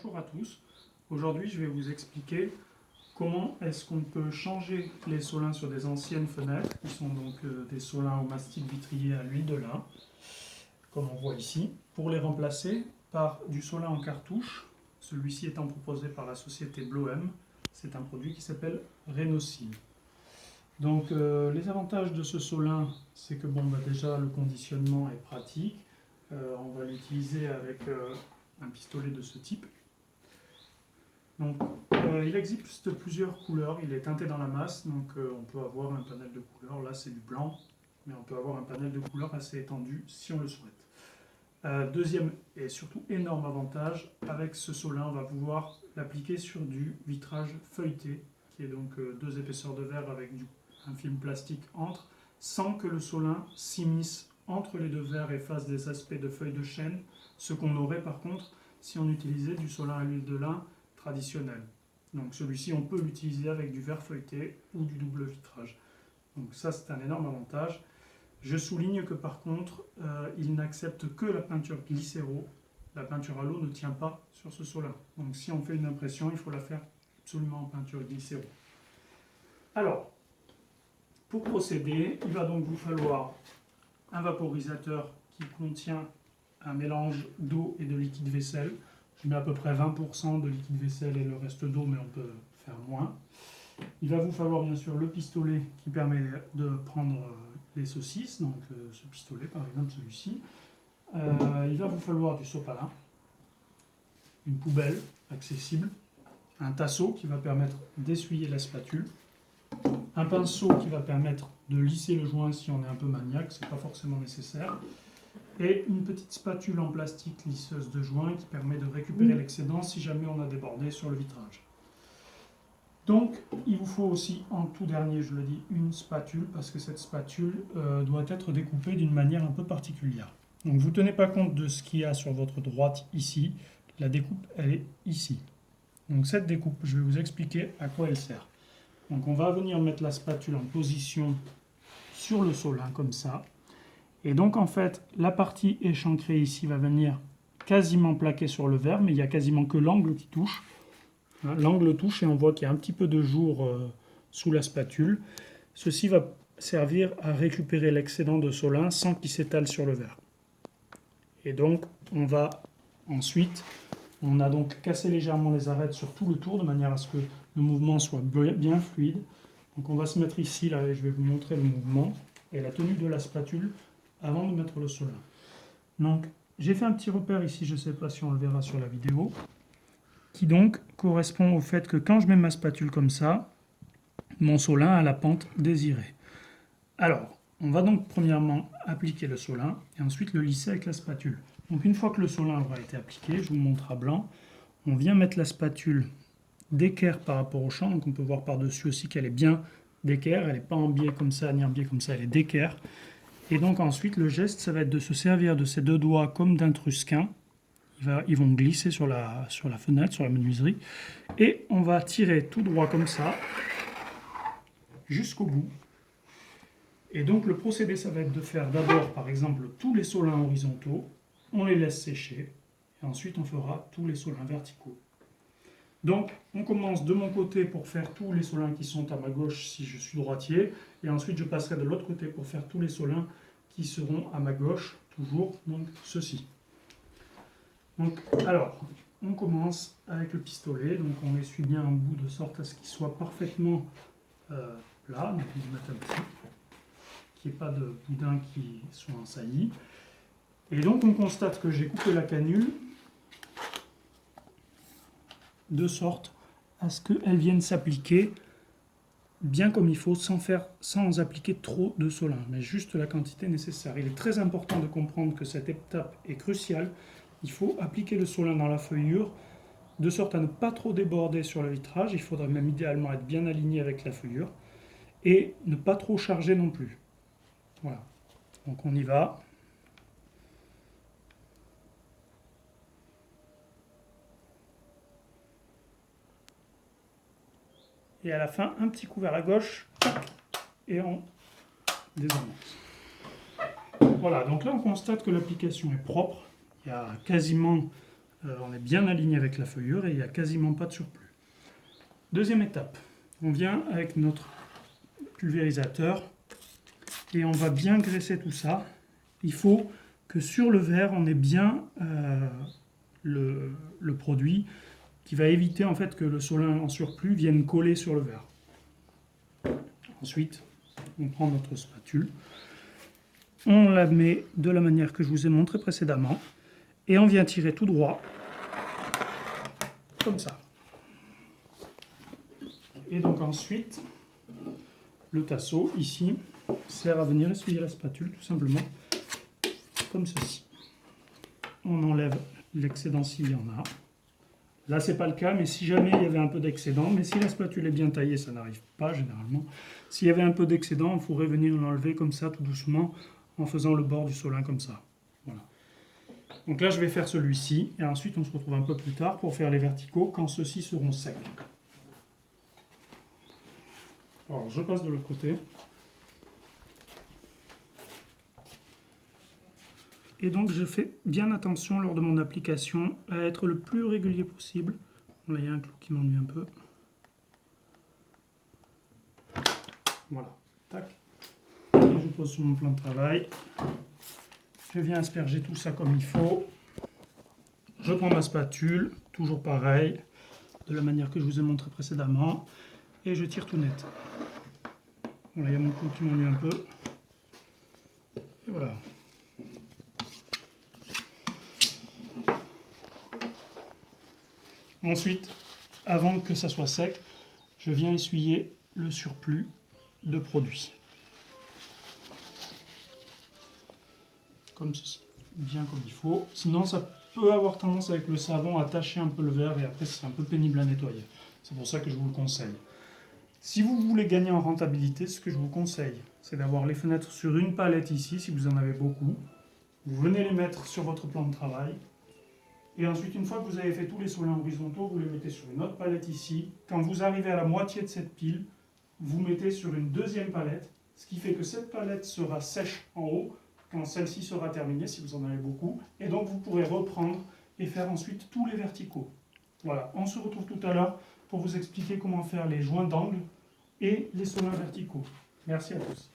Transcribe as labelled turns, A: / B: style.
A: Bonjour à tous. Aujourd'hui, je vais vous expliquer comment est-ce qu'on peut changer les solins sur des anciennes fenêtres, qui sont donc des solins au mastic vitrier à l'huile de lin, comme on voit ici, pour les remplacer par du solin en cartouche, celui-ci étant proposé par la société Bloem. C'est un produit qui s'appelle Renosil. Donc les avantages de ce solin, c'est que déjà le conditionnement est pratique. On va l'utiliser avec un pistolet de ce type. Donc, il existe plusieurs couleurs, il est teinté dans la masse, donc on peut avoir un panel de couleurs, là c'est du blanc, mais on peut avoir un panel de couleurs assez étendu si on le souhaite. Deuxième et surtout énorme avantage, avec ce solin on va pouvoir l'appliquer sur du vitrage feuilleté, qui est donc deux épaisseurs de verre avec un film plastique entre, sans que le solin s'immisce entre les deux verres et fasse des aspects de feuilles de chêne, ce qu'on aurait par contre si on utilisait du solin à l'huile de lin traditionnel. Donc celui-ci, on peut l'utiliser avec du verre feuilleté ou du double vitrage. Donc ça, c'est un énorme avantage. Je souligne que par contre, il n'accepte que la peinture glycéro. La peinture à l'eau ne tient pas sur ce solin. Donc si on fait une impression, il faut la faire absolument en peinture glycéro. Alors, pour procéder, il va donc vous falloir un vaporisateur qui contient un mélange d'eau et de liquide vaisselle. Je mets à peu près 20% de liquide vaisselle et le reste d'eau, mais on peut faire moins. Il va vous falloir bien sûr le pistolet qui permet de prendre les saucisses, donc ce pistolet par exemple celui-ci. Il va vous falloir du sopalin, une poubelle accessible, un tasseau qui va permettre d'essuyer la spatule, un pinceau qui va permettre de lisser le joint si on est un peu maniaque, ce n'est pas forcément nécessaire, et une petite spatule en plastique lisseuse de joint qui permet de récupérer l'excédent si jamais on a débordé sur le vitrage. Donc, il vous faut aussi, en tout dernier, je le dis, une spatule, parce que cette spatule doit être découpée d'une manière un peu particulière. Donc, vous ne tenez pas compte de ce qu'il y a sur votre droite ici. La découpe, elle est ici. Donc, cette découpe, je vais vous expliquer à quoi elle sert. Donc, on va venir mettre la spatule en position sur le solin, comme ça. Et donc, en fait, la partie échancrée ici va venir quasiment plaquer sur le verre, mais il n'y a quasiment que l'angle qui touche. L'angle touche et on voit qu'il y a un petit peu de jour sous la spatule. Ceci va servir à récupérer l'excédent de solin sans qu'il s'étale sur le verre. Et donc, on va ensuite, on a donc cassé légèrement les arêtes sur tout le tour de manière à ce que le mouvement soit bien fluide. Donc, on va se mettre ici, là, et je vais vous montrer le mouvement et la tenue de la spatule avant de mettre le solin. Donc, j'ai fait un petit repère ici, je ne sais pas si on le verra sur la vidéo, qui donc correspond au fait que quand je mets ma spatule comme ça, mon solin a la pente désirée. Alors, on va donc premièrement appliquer le solin et ensuite le lisser avec la spatule. Donc une fois que le solin aura été appliqué, je vous montre à blanc, on vient mettre la spatule d'équerre par rapport au champ, donc on peut voir par-dessus aussi qu'elle est bien d'équerre, elle n'est pas en biais comme ça, ni en biais comme ça, elle est d'équerre. Et donc ensuite, le geste, ça va être de se servir de ces deux doigts comme d'un trusquin. Ils vont glisser sur la fenêtre, sur la menuiserie. Et on va tirer tout droit comme ça, jusqu'au bout. Et donc le procédé, ça va être de faire d'abord, par exemple, tous les solins horizontaux. On les laisse sécher. Et ensuite, on fera tous les solins verticaux. Donc, on commence de mon côté pour faire tous les solins qui sont à ma gauche si je suis droitier. Et ensuite, je passerai de l'autre côté pour faire tous les solins qui seront à ma gauche, toujours, donc ceci. Donc, alors, on commence avec le pistolet. Donc, on essuie bien un bout de sorte à ce qu'il soit parfaitement plat. Donc, on va mettre un petit, qu'il n'y ait pas de boudin qui soit en saillie. Et donc, on constate que j'ai coupé la canule de sorte à ce qu'elle vienne s'appliquer bien comme il faut, sans appliquer trop de solin, mais juste la quantité nécessaire. Il est très important de comprendre que cette étape est cruciale. Il faut appliquer le solin dans la feuillure, de sorte à ne pas trop déborder sur le vitrage. Il faudrait même idéalement être bien aligné avec la feuillure, et ne pas trop charger non plus. Voilà, donc on y va. Et à la fin, un petit coup vers la gauche, et on désamorce. Voilà, donc là on constate que l'application est propre. Il n'y a quasiment on est bien aligné avec la feuillure et il n'y a quasiment pas de surplus. Deuxième étape, on vient avec notre pulvérisateur et on va bien graisser tout ça. Il faut que sur le verre, on ait bien le produit qui va éviter en fait que le solin en surplus vienne coller sur le verre. Ensuite, on prend notre spatule, on la met de la manière que je vous ai montré précédemment et on vient tirer tout droit, comme ça. Et donc ensuite, le tasseau ici sert à venir essuyer la spatule tout simplement, comme ceci. On enlève l'excédent s'il y en a. Là, c'est pas le cas, mais si jamais il y avait un peu d'excédent, mais si la spatule est bien taillée, ça n'arrive pas généralement. S'il y avait un peu d'excédent, il faudrait venir l'enlever comme ça, tout doucement, en faisant le bord du solin comme ça. Voilà. Donc là, je vais faire celui-ci, et ensuite on se retrouve un peu plus tard pour faire les verticaux quand ceux-ci seront secs. Alors, je passe de l'autre côté. Et donc je fais bien attention lors de mon application à être le plus régulier possible. Là il y a un clou qui m'ennuie un peu. Voilà, tac. Et je pose sur mon plan de travail. Je viens asperger tout ça comme il faut. Je prends ma spatule, toujours pareil, de la manière que je vous ai montré précédemment. Et je tire tout net. Voilà, il y a mon clou qui m'ennuie un peu. Et voilà. Ensuite, avant que ça soit sec, je viens essuyer le surplus de produit. Comme ceci, bien comme il faut. Sinon, ça peut avoir tendance avec le savon à tacher un peu le verre et après c'est un peu pénible à nettoyer. C'est pour ça que je vous le conseille. Si vous voulez gagner en rentabilité, ce que je vous conseille, c'est d'avoir les fenêtres sur une palette ici, si vous en avez beaucoup. Vous venez les mettre sur votre plan de travail. Et ensuite, une fois que vous avez fait tous les solins horizontaux, vous les mettez sur une autre palette ici. Quand vous arrivez à la moitié de cette pile, vous mettez sur une deuxième palette, ce qui fait que cette palette sera sèche en haut quand celle-ci sera terminée, si vous en avez beaucoup. Et donc, vous pourrez reprendre et faire ensuite tous les verticaux. Voilà, on se retrouve tout à l'heure pour vous expliquer comment faire les joints d'angle et les solins verticaux. Merci à tous.